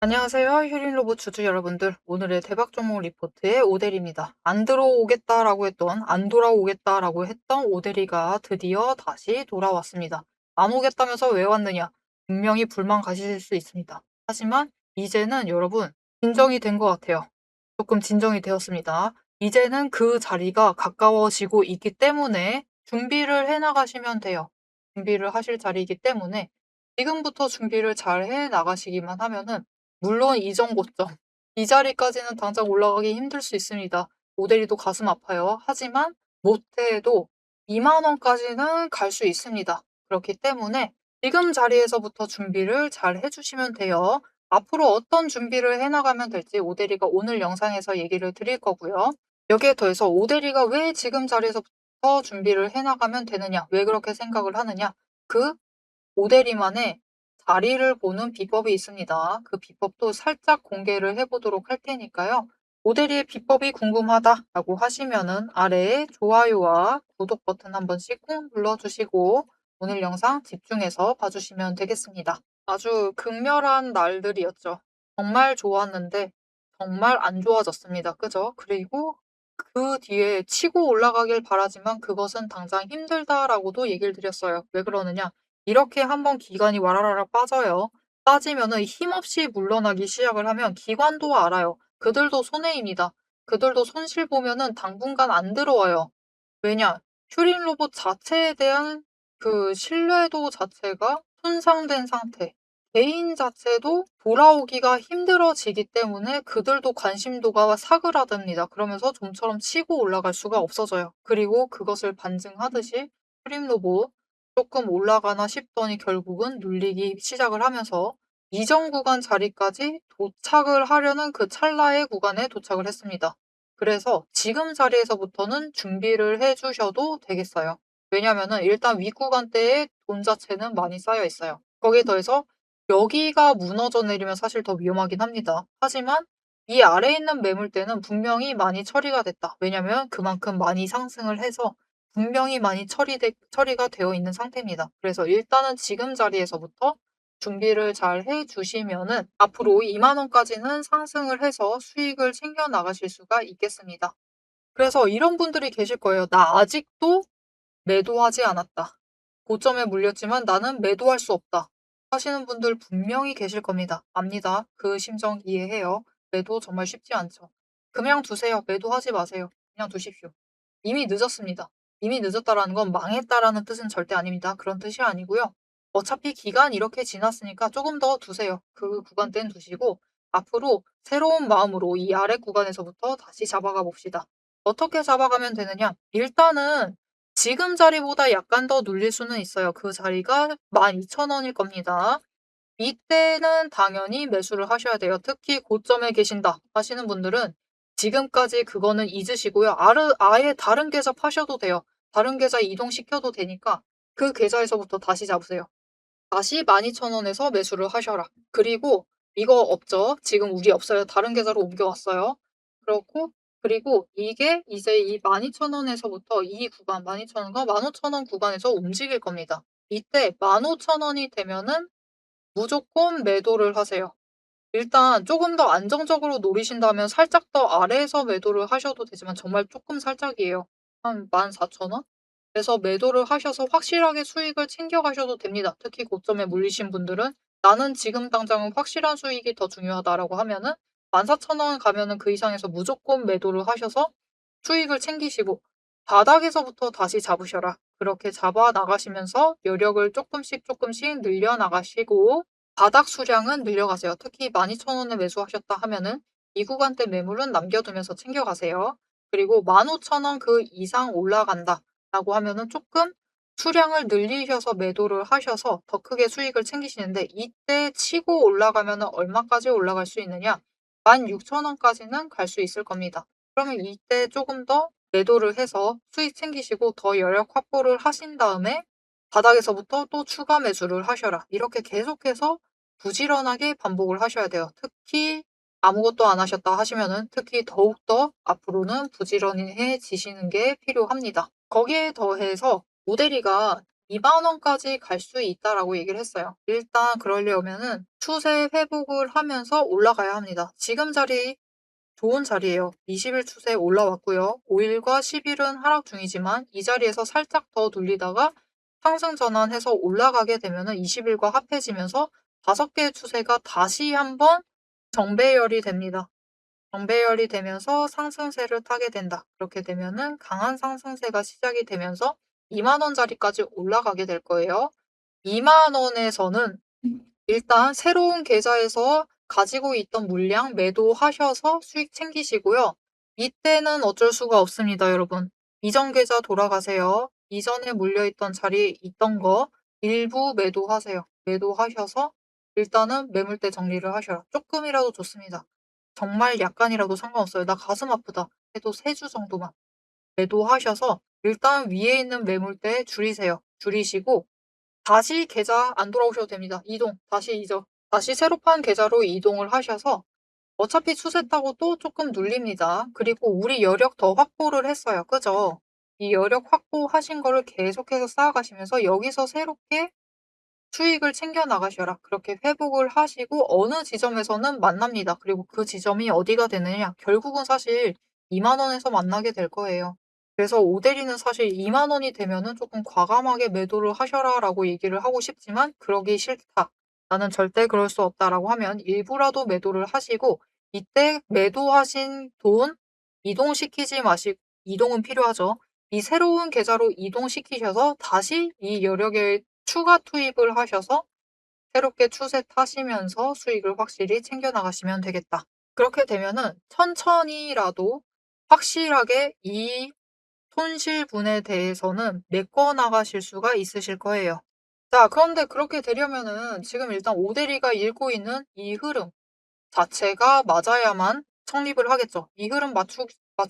안녕하세요. 휴린로봇 주주 여러분들. 오늘의 대박 종목 리포트의 오대리입니다. 안 돌아오겠다라고 했던 오대리가 드디어 다시 돌아왔습니다. 안 오겠다면서 왜 왔느냐? 분명히 불만 가지실 수 있습니다. 하지만 이제는 여러분, 진정이 된 것 같아요. 조금 진정이 되었습니다. 이제는 그 자리가 가까워지고 있기 때문에 준비를 해 나가시면 돼요. 준비를 하실 자리이기 때문에 지금부터 준비를 잘 해 나가시기만 하면은 물론 이전 고점, 이 자리까지는 당장 올라가기 힘들 수 있습니다. 모델이도 가슴 아파요. 하지만 못해도 2만 원까지는 갈 수 있습니다. 그렇기 때문에 지금 자리에서부터 준비를 잘 해주시면 돼요. 앞으로 어떤 준비를 해나가면 될지 오대리가 오늘 영상에서 얘기를 드릴 거고요. 여기에 더해서 오대리가 왜 지금 자리에서부터 준비를 해나가면 되느냐, 왜 그렇게 생각을 하느냐, 그 오대리만의 자리를 보는 비법이 있습니다. 그 비법도 살짝 공개를 해보도록 할 테니까요. 오대리의 비법이 궁금하다라고 하시면은 아래에 좋아요와 구독 버튼 한 번씩 꾹 눌러주시고 오늘 영상 집중해서 봐주시면 되겠습니다. 아주 극렬한 날들이었죠. 정말 좋았는데 정말 안 좋아졌습니다. 그죠? 그리고 그 뒤에 치고 올라가길 바라지만 그것은 당장 힘들다라고도 얘기를 드렸어요. 왜 그러느냐? 이렇게 한번 기관이 와라라락 빠져요. 빠지면은 힘없이 물러나기 시작을 하면 기관도 알아요. 그들도 손해입니다. 그들도 손실 보면은 당분간 안 들어와요. 왜냐? 퓨린 로봇 자체에 대한 그 신뢰도 자체가 손상된 상태. 개인 자체도 돌아오기가 힘들어지기 때문에 그들도 관심도가 사그라듭니다. 그러면서 좀처럼 치고 올라갈 수가 없어져요. 그리고 그것을 반증하듯이 퓨린 로봇 조금 올라가나 싶더니 결국은 눌리기 시작을 하면서 이전 구간 자리까지 도착을 하려는 그 찰나의 구간에 도착을 했습니다. 그래서 지금 자리에서부터는 준비를 해 주셔도 되겠어요. 왜냐면은 일단 윗구간대에 돈 자체는 많이 쌓여 있어요. 거기에 더해서 여기가 무너져 내리면 사실 더 위험하긴 합니다. 하지만 이 아래에 있는 매물대는 분명히 많이 처리가 됐다. 왜냐면 그만큼 많이 상승을 해서 분명히 많이 처리가 되어 있는 상태입니다. 그래서 일단은 지금 자리에서부터 준비를 잘 해 주시면은 앞으로 2만 원까지는 상승을 해서 수익을 챙겨 나가실 수가 있겠습니다. 그래서 이런 분들이 계실 거예요. "나 아직도 매도하지 않았다. 고점에 물렸지만 나는 매도할 수 없다." 하시는 분들 분명히 계실 겁니다. 압니다. 그 심정 이해해요. 매도 정말 쉽지 않죠. 그냥 두세요. 매도하지 마세요. 그냥 두십시오. 이미 늦었습니다. 이미 늦었다라는 건 망했다라는 뜻은 절대 아닙니다. 그런 뜻이 아니고요. 어차피 기간 이렇게 지났으니까 조금 더 두세요. 그 구간대는 두시고 앞으로 새로운 마음으로 이 아래 구간에서부터 다시 잡아가 봅시다. 어떻게 잡아가면 되느냐? 일단은 지금 자리보다 약간 더 눌릴 수는 있어요. 그 자리가 12,000원일 겁니다. 이때는 당연히 매수를 하셔야 돼요. 특히 고점에 계신다 하시는 분들은 지금까지 그거는 잊으시고요. 아예 다른 계좌 파셔도 돼요. 다른 계좌 이동시켜도 되니까 그 계좌에서부터 다시 잡으세요. 다시 12,000원에서 매수를 하셔라. 그리고 이거 없죠? 지금 우리 없어요. 다른 계좌로 옮겨왔어요. 그렇고 그리고 이게 이제 이 12,000원에서부터 이 구간 12,000원과 15,000원 구간에서 움직일 겁니다. 이때 15,000원이 되면은 무조건 매도를 하세요. 일단 조금 더 안정적으로 노리신다면 살짝 더 아래에서 매도를 하셔도 되지만 정말 조금 살짝이에요. 한 14,000원? 그래서 매도를 하셔서 확실하게 수익을 챙겨 가셔도 됩니다. 특히 고점에 물리신 분들은 '나는 지금 당장은 확실한 수익이 더 중요하다.'라고 하면은 14,000원 가면은 그 이상에서 무조건 매도를 하셔서 수익을 챙기시고 바닥에서부터 다시 잡으셔라. 그렇게 잡아 나가시면서 여력을 조금씩 늘려 나가시고 바닥 수량은 늘려가세요. 특히 12,000원에 매수하셨다 하면은 이 구간대 매물은 남겨두면서 챙겨가세요. 그리고 15,000원 그 이상 올라간다라고 하면은 조금 수량을 늘리셔서 매도를 하셔서 더 크게 수익을 챙기시는데 이때 치고 올라가면은 얼마까지 올라갈 수 있느냐? 16,000원까지는 갈 수 있을 겁니다. 그러면 이때 조금 더 매도를 해서 수익 챙기시고 더 여력 확보를 하신 다음에 바닥에서부터 또 추가 매수를 하셔라. 이렇게 계속해서 부지런하게 반복을 하셔야 돼요. 특히 아무것도 안 하셨다 하시면은 특히 더욱더 앞으로는 부지런해지시는 게 필요합니다. 거기에 더해서 모델이가 2만 원까지 갈 수 있다라고 얘기를 했어요. 일단 그러려면은 추세 회복을 하면서 올라가야 합니다. 지금 자리 좋은 자리예요. 20일 추세 올라왔고요. 5일과 10일은 하락 중이지만 이 자리에서 살짝 더 눌리다가 상승 전환해서 올라가게 되면은 20일과 합해지면서 5개의 추세가 다시 한번 정배열이 됩니다. 정배열이 되면서 상승세를 타게 된다. 그렇게 되면은 강한 상승세가 시작이 되면서 2만 원짜리까지 올라가게 될 거예요. 2만 원에서는 일단 새로운 계좌에서 가지고 있던 물량 매도하셔서 수익 챙기시고요. 이때는 어쩔 수가 없습니다, 여러분. 이전 계좌 돌아가세요. 이전에 물려있던 자리에 있던 거 일부 매도하세요. 매도하셔서 일단은 매물대 정리를 하셔라. 조금이라도 좋습니다. 정말 약간이라도 상관없어요. 나 가슴 아프다 해도 3주 정도만 매도하셔서 일단 위에 있는 매물대 줄이세요. 줄이시고 다시 계좌 안 돌아오셔도 됩니다. 이동. 다시 이적. 다시 새로 판 계좌로 이동을 하셔서 어차피 추세 타고 또 조금 눌립니다. 그리고 우리 여력 더 확보를 했어요. 그죠? 이 여력 확보하신 거를 계속해서 쌓아가시면서 여기서 새롭게 수익을 챙겨 나가셔라. 그렇게 회복을 하시고 어느 지점에서는 만납니다. 그리고 그 지점이 어디가 되느냐? 결국은 사실 2만 원에서 만나게 될 거예요. 그래서 오대리는 사실 2만 원이 되면은 조금 과감하게 매도를 하셔라라고 얘기를 하고 싶지만 그러기 싫다. 나는 절대 그럴 수 없다라고 하면 일부라도 매도를 하시고 이때 매도하신 돈 이동시키지 마시고 이동은 필요하죠. 이 새로운 계좌로 이동시키셔서 다시 이 여력에 추가 투입을 하셔서 새롭게 추세 타시면서 수익을 확실히 챙겨 나가시면 되겠다. 그렇게 되면은 천천히라도 확실하게 이 손실분에 대해서는 메꿔 나가실 수가 있으실 거예요. 자, 그런데 그렇게 되려면은 지금 일단 오대리가 읽고 있는 이 흐름 자체가 맞아야만 성립을 하겠죠. 이 흐름 맞출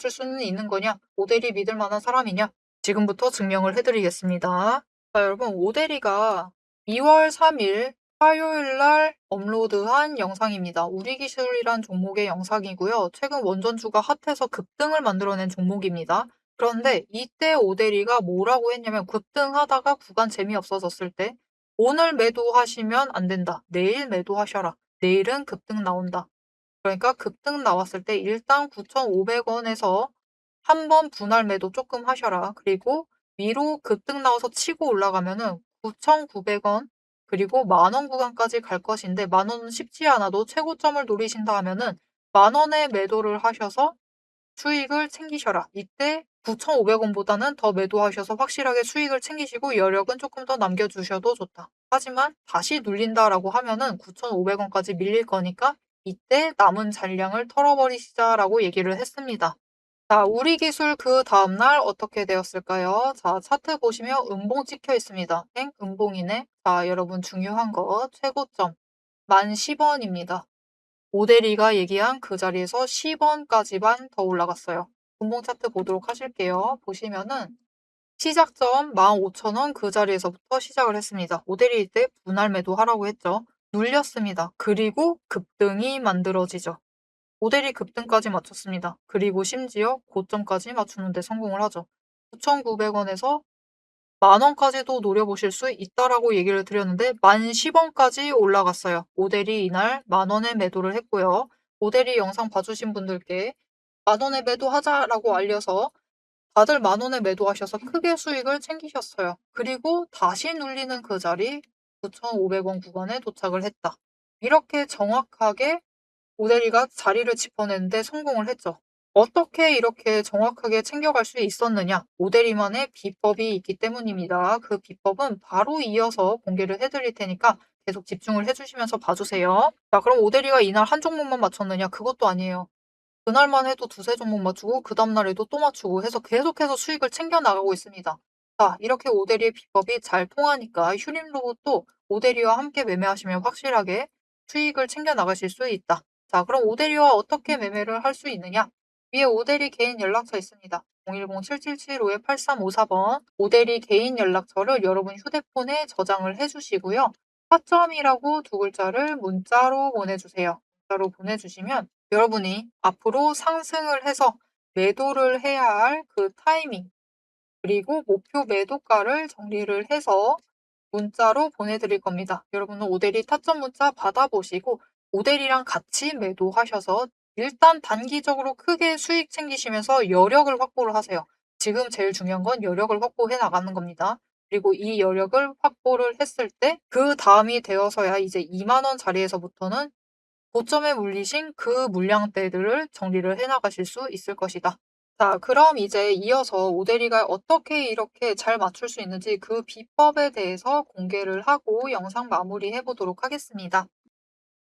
수는 있는 거냐? 오대리 믿을 만한 사람이냐? 지금부터 증명을 해드리겠습니다. 자, 여러분, 오대리가 2월 3일 화요일 날 업로드한 영상입니다. 우리 기술이란 종목의 영상이고요. 최근 원전주가 핫해서 급등을 만들어낸 종목입니다. 그런데 이때 오대리가 뭐라고 했냐면 급등하다가 구간 재미없어졌을 때 오늘 매도하시면 안 된다. 내일 매도하셔라. 내일은 급등 나온다. 그러니까 급등 나왔을 때 일단 9,500원에서 한번 분할 매도 조금 하셔라. 그리고 위로 급등 나와서 치고 올라가면은 9,900원 그리고 만원 구간까지 갈 것인데 만원은 쉽지 않아도 최고점을 노리신다 하면은 만원에 매도를 하셔서 수익을 챙기셔라. 이때 9,500원보다는 더 매도하셔서 확실하게 수익을 챙기시고 여력은 조금 더 남겨주셔도 좋다. 하지만 다시 눌린다라고 하면은 9,500원까지 밀릴 거니까 이때 남은 잔량을 털어버리시자라고 얘기를 했습니다. 자, 우리 기술 그 다음날 어떻게 되었을까요? 자, 차트 보시면 음봉 찍혀 있습니다. 엥? 음봉이네. 자, 여러분 중요한 거 최고점 10,010원입니다. 오대리가 얘기한 그 자리에서 10원까지만 더 올라갔어요. 분봉 차트 보도록 하실게요. 보시면은 시작점 15,000원 그 자리에서부터 시작을 했습니다. 오대리 이때 분할 매도하라고 했죠. 눌렸습니다. 그리고 급등이 만들어지죠. 오대리 급등까지 맞췄습니다. 그리고 심지어 고점까지 맞추는데 성공을 하죠. 9,900원에서 만원까지도 노려보실 수 있다라고 얘기를 드렸는데 10,010원까지 올라갔어요. 오대리 이날 만원에 매도를 했고요. 오대리 영상 봐주신 분들께 만원에 매도하자라고 알려서 다들 만원에 매도하셔서 크게 수익을 챙기셨어요. 그리고 다시 눌리는 그 자리 9,500원 구간에 도착을 했다. 이렇게 정확하게 오대리가 자리를 짚어내는데 성공을 했죠. 어떻게 이렇게 정확하게 챙겨갈 수 있었느냐? 오대리만의 비법이 있기 때문입니다. 그 비법은 바로 이어서 공개를 해드릴 테니까 계속 집중을 해주시면서 봐주세요. 자, 그럼 오대리가 이날 한 종목만 맞췄느냐? 그것도 아니에요. 그날만 해도 두세 종목 맞추고 그 다음날에도 또 맞추고 해서 계속해서 수익을 챙겨 나가고 있습니다. 자, 이렇게 오대리의 비법이 잘 통하니까 휴림로봇도 오대리와 함께 매매하시면 확실하게 수익을 챙겨 나가실 수 있다. 자, 그럼 오대리와 어떻게 매매를 할 수 있느냐? 위에 오대리 개인 연락처 있습니다. 010-7775-8354번 오대리 개인 연락처를 여러분 휴대폰에 저장을 해주시고요. 타점이라고 두 글자를 문자로 보내주세요. 문자로 보내주시면 여러분이 앞으로 상승을 해서 매도를 해야 할 그 타이밍 그리고 목표 매도가를 정리를 해서 문자로 보내드릴 겁니다. 여러분은 오데리 타점 문자 받아보시고 오데리랑 같이 매도하셔서 일단 단기적으로 크게 수익 챙기시면서 여력을 확보를 하세요. 지금 제일 중요한 건 여력을 확보해 나가는 겁니다. 그리고 이 여력을 확보를 했을 때 그 다음이 되어서야 이제 2만 원 자리에서부터는 고점에 물리신 그 물량대들을 정리를 해 나가실 수 있을 것이다. 자, 그럼 이제 이어서 오데리가 어떻게 이렇게 잘 맞출 수 있는지 그 비법에 대해서 공개를 하고 영상 마무리해 보도록 하겠습니다.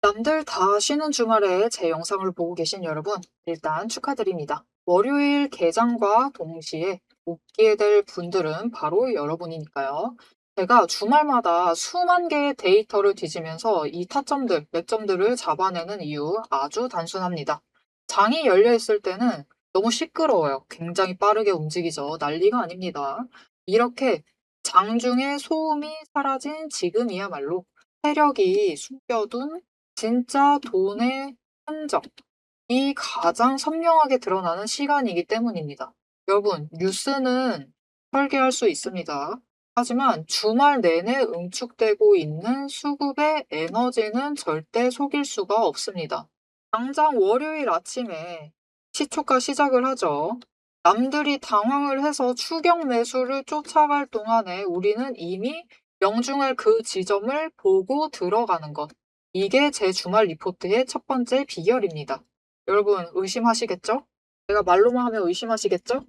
남들 다 쉬는 주말에 제 영상을 보고 계신 여러분, 일단 축하드립니다. 월요일 개장과 동시에 복귀게 될 분들은 바로 여러분이니까요. 제가 주말마다 수만 개의 데이터를 뒤지면서 이 타점들, 매점들을 잡아내는 이유 아주 단순합니다. 장이 열려 있을 때는 너무 시끄러워요. 굉장히 빠르게 움직이죠. 난리가 아닙니다. 이렇게 장중에 소음이 사라진 지금이야말로 세력이 숨겨둔 진짜 돈의 흔적이 가장 선명하게 드러나는 시간이기 때문입니다. 여러분, 뉴스는 설계할 수 있습니다. 하지만 주말 내내 응축되고 있는 수급의 에너지는 절대 속일 수가 없습니다. 당장 월요일 아침에 시초가 시작을 하죠. 남들이 당황을 해서 추격 매수를 쫓아갈 동안에 우리는 이미 명중할 그 지점을 보고 들어가는 것. 이게 제 주말 리포트의 첫 번째 비결입니다. 여러분 의심하시겠죠? 제가 말로만 하면 의심하시겠죠?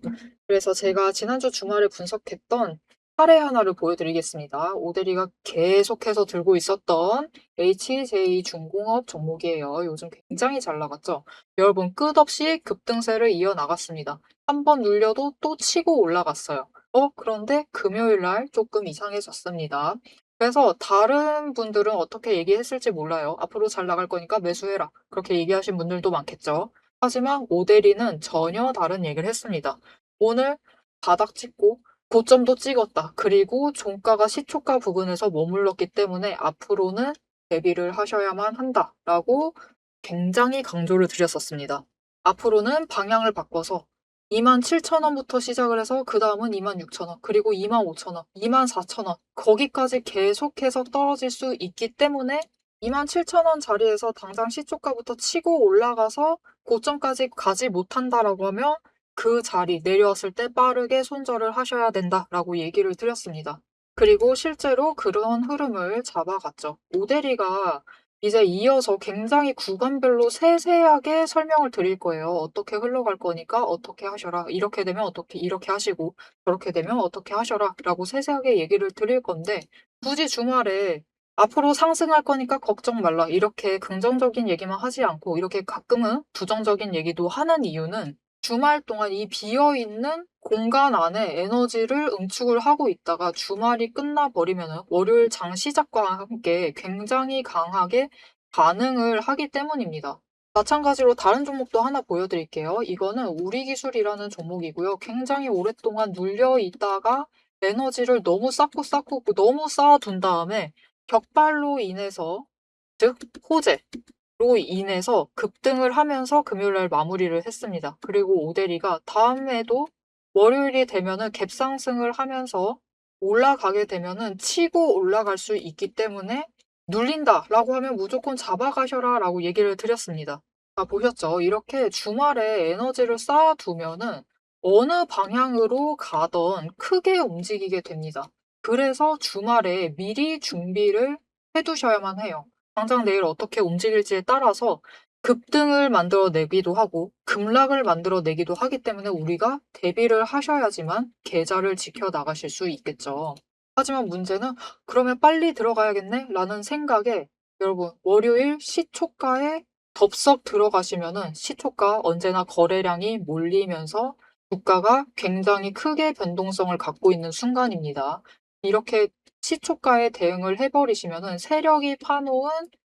그래서 제가 지난주 주말에 분석했던 사례 하나를 보여드리겠습니다. 오데리가 계속해서 들고 있었던 HJ중공업 종목이에요. 요즘 굉장히 잘 나갔죠? 여러분 끝없이 급등세를 이어나갔습니다. 한 번 눌려도 또 치고 올라갔어요. 그런데 금요일 날 조금 이상해졌습니다. 그래서 다른 분들은 어떻게 얘기했을지 몰라요. 앞으로 잘 나갈 거니까 매수해라. 그렇게 얘기하신 분들도 많겠죠. 하지만 오데리는 전혀 다른 얘기를 했습니다. 오늘 바닥 찍고 고점도 찍었다. 그리고 종가가 시초가 부근에서 머물렀기 때문에 앞으로는 대비를 하셔야만 한다라고 굉장히 강조를 드렸었습니다. 앞으로는 방향을 바꿔서 27,000원부터 시작을 해서 그 다음은 26,000원, 그리고 25,000원, 24,000원 거기까지 계속해서 떨어질 수 있기 때문에 27,000원 자리에서 당장 시초가부터 치고 올라가서 고점까지 가지 못한다라고 하면 그 자리 내려왔을 때 빠르게 손절을 하셔야 된다라고 얘기를 드렸습니다. 그리고 실제로 그런 흐름을 잡아갔죠. 오데리가 이제 이어서 굉장히 구간별로 세세하게 설명을 드릴 거예요. 어떻게 흘러갈 거니까 어떻게 하셔라. 이렇게 되면 어떻게 이렇게 하시고 저렇게 되면 어떻게 하셔라 라고 세세하게 얘기를 드릴 건데 굳이 주말에 앞으로 상승할 거니까 걱정 말라. 이렇게 긍정적인 얘기만 하지 않고 이렇게 가끔은 부정적인 얘기도 하는 이유는 주말 동안 이 비어있는 공간 안에 에너지를 응축을 하고 있다가 주말이 끝나버리면 월요일 장 시작과 함께 굉장히 강하게 반응을 하기 때문입니다. 마찬가지로 다른 종목도 하나 보여드릴게요. 이거는 우리기술이라는 종목이고요. 굉장히 오랫동안 눌려 있다가 에너지를 너무 쌓고 너무 쌓아둔 다음에 격발로 인해서 즉 호재로 인해서 급등을 하면서 금요일날 마무리를 했습니다. 그리고 오데리가 다음에도 월요일이 되면은 갭상승을 하면서 올라가게 되면은 치고 올라갈 수 있기 때문에 눌린다라고 하면 무조건 잡아가셔라라고 얘기를 드렸습니다. 보셨죠? 이렇게 주말에 에너지를 쌓아두면은 어느 방향으로 가던 크게 움직이게 됩니다. 그래서 주말에 미리 준비를 해두셔야만 해요. 당장 내일 어떻게 움직일지에 따라서 급등을 만들어내기도 하고 급락을 만들어내기도 하기 때문에 우리가 대비를 하셔야지만 계좌를 지켜나가실 수 있겠죠. 하지만 문제는 그러면 빨리 들어가야겠네? 라는 생각에 여러분 월요일 시초가에 덥석 들어가시면은 시초가 언제나 거래량이 몰리면서 주가가 굉장히 크게 변동성을 갖고 있는 순간입니다. 이렇게 시초가에 대응을 해버리시면은 세력이 파놓은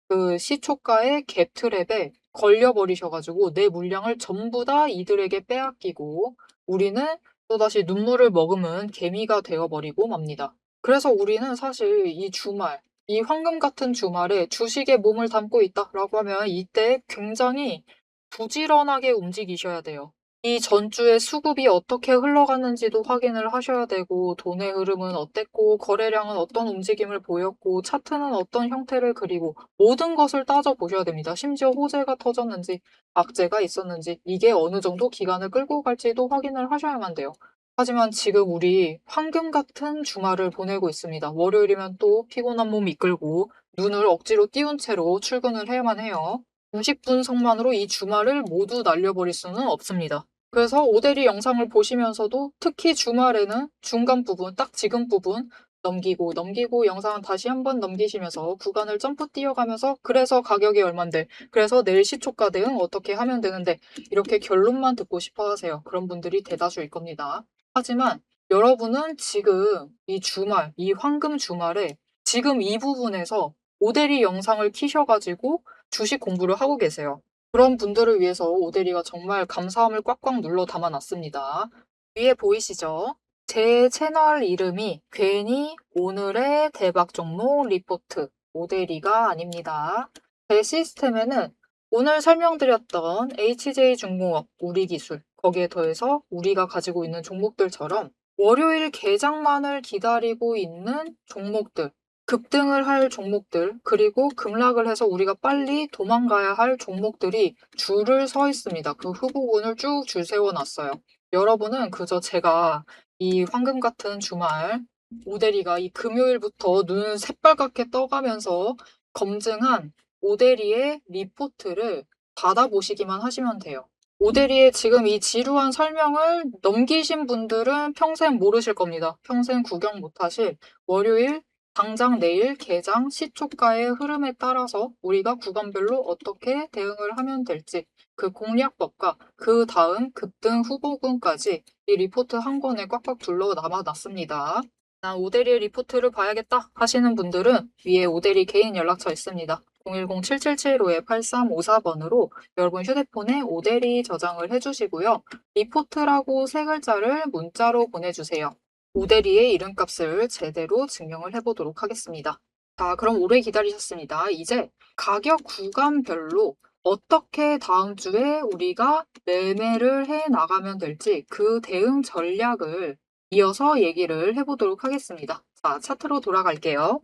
그 시초가의 갭 트랩에 걸려버리셔가지고 내 물량을 전부 다 이들에게 빼앗기고 우리는 또다시 눈물을 머금은 개미가 되어버리고 맙니다. 그래서 우리는 사실 이 주말, 이 황금 같은 주말에 주식에 몸을 담고 있다라고 하면 이때 굉장히 부지런하게 움직이셔야 돼요. 이 전주에 수급이 어떻게 흘러갔는지도 확인을 하셔야 되고, 돈의 흐름은 어땠고, 거래량은 어떤 움직임을 보였고, 차트는 어떤 형태를 그리고, 모든 것을 따져보셔야 됩니다. 심지어 호재가 터졌는지, 악재가 있었는지, 이게 어느 정도 기간을 끌고 갈지도 확인을 하셔야만 돼요. 하지만 지금 우리 황금 같은 주말을 보내고 있습니다. 월요일이면 또 피곤한 몸 이끌고, 눈을 억지로 띄운 채로 출근을 해야만 해요. 주식 분석만으로 이 주말을 모두 날려버릴 수는 없습니다. 그래서 오대리 영상을 보시면서도 특히 주말에는 중간 부분, 딱 지금 부분 넘기고 넘기고 영상은 다시 한번 넘기시면서 구간을 점프 뛰어가면서 그래서 가격이 얼만데, 그래서 내일 시초가 대응 어떻게 하면 되는데, 이렇게 결론만 듣고 싶어 하세요. 그런 분들이 대다수일 겁니다. 하지만 여러분은 지금 이 주말, 이 황금 주말에 지금 이 부분에서 오대리 영상을 키셔가지고 주식 공부를 하고 계세요. 그런 분들을 위해서 오대리가 정말 감사함을 꽉꽉 눌러 담아놨습니다. 위에 보이시죠? 제 채널 이름이 괜히 오늘의 대박 종목 리포트 오대리가 아닙니다. 제 시스템에는 오늘 설명드렸던 HJ중공업, 우리기술, 거기에 더해서 우리가 가지고 있는 종목들처럼 월요일 개장만을 기다리고 있는 종목들, 급등을 할 종목들, 그리고 급락을 해서 우리가 빨리 도망가야 할 종목들이 줄을 서 있습니다. 그 후보군을 쭉 줄 세워놨어요. 여러분은 그저 제가 이 황금 같은 주말, 오대리가 이 금요일부터 눈 새빨갛게 떠가면서 검증한 오대리의 리포트를 받아보시기만 하시면 돼요. 오대리의 지금 이 지루한 설명을 넘기신 분들은 평생 모르실 겁니다. 평생 구경 못하실 월요일 당장 내일 개장 시초가의 흐름에 따라서 우리가 구간별로 어떻게 대응을 하면 될지 그 공략법과 그 다음 급등 후보군까지 이 리포트 한 권에 꽉꽉 둘러 남아놨습니다. 난 오대리의 리포트를 봐야겠다 하시는 분들은 위에 오대리 개인 연락처 있습니다. 010-7775-8354번으로 여러분 휴대폰에 오대리 저장을 해주시고요. 리포트라고 세 글자를 문자로 보내주세요. 오대리의 이름값을 제대로 증명을 해보도록 하겠습니다. 자, 그럼 오래 기다리셨습니다. 이제 가격 구간별로 어떻게 다음 주에 우리가 매매를 해 나가면 될지 그 대응 전략을 이어서 얘기를 해보도록 하겠습니다. 자, 차트로 돌아갈게요.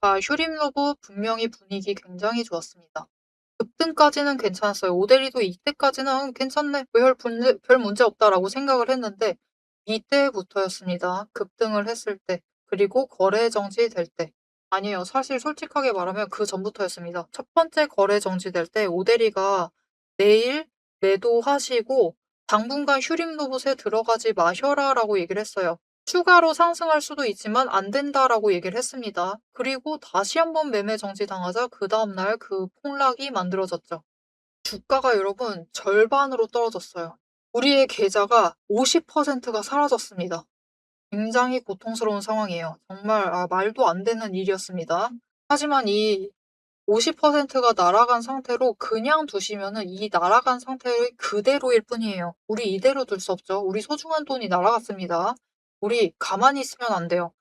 자, 휴림로브 분명히 분위기 굉장히 좋았습니다. 급등까지는 괜찮았어요. 오대리도 이때까지는 괜찮네, 별 문제 없다라고 생각을 했는데 이때부터였습니다. 급등을 했을 때, 그리고 거래 정지될 때. 아니에요. 사실 솔직하게 말하면 그 전부터였습니다. 첫 번째 거래 정지될 때 오대리가 내일 매도하시고 당분간 휴림 로봇에 들어가지 마셔라라고 얘기를 했어요. 추가로 상승할 수도 있지만 안 된다라고 얘기를 했습니다. 그리고 다시 한번 매매 정지당하자 그 다음날 그 폭락이 만들어졌죠. 주가가 여러분 절반으로 떨어졌어요. 우리의 계좌가 50%가 사라졌습니다. 굉장히 고통스러운 상황이에요. 정말 말도 안 되는 일이었습니다. 하지만 이 50%가 날아간 상태로 그냥 두시면은 이 날아간 상태 그대로일 뿐이에요. 우리 이대로 둘 수 없죠. 우리 소중한 돈이 날아갔습니다. 우리 가만히 있으면 안 돼요.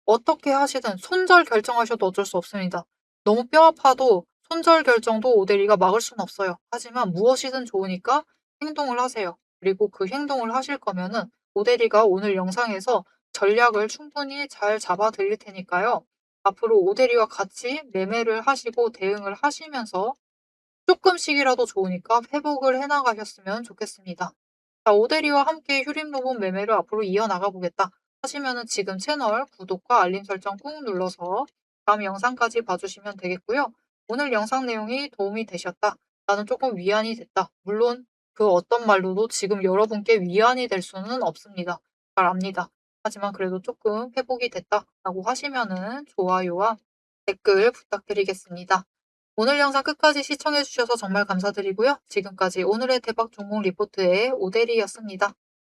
어떻게 하시든 손절 결정하셔도 어쩔 수 없습니다. 너무 뼈 아파도 손절 결정도 오대리가 막을 수는 없어요. 하지만 무엇이든 좋으니까 행동을 하세요. 그리고 그 행동을 하실 거면은 오대리가 오늘 영상에서 전략을 충분히 잘 잡아 드릴 테니까요. 앞으로 오대리와 같이 매매를 하시고 대응을 하시면서 조금씩이라도 좋으니까 회복을 해 나가셨으면 좋겠습니다. 자, 오대리와 함께 휴림 로봇 매매를 앞으로 이어나가 보겠다 하시면은 지금 채널 구독과 알림 설정 꾹 눌러서 다음 영상까지 봐주시면 되겠고요. 오늘 영상 내용이 도움이 되셨다, 나는 조금 위안이 됐다. 물론 그 어떤 말로도 지금 여러분께 위안이 될 수는 없습니다. 잘 압니다. 하지만 그래도 조금 회복이 됐다라고 하시면은 좋아요와 댓글 부탁드리겠습니다. 오늘 영상 끝까지 시청해주셔서 정말 감사드리고요. 지금까지 오늘의 대박 종목 리포트의 오대리였습니다.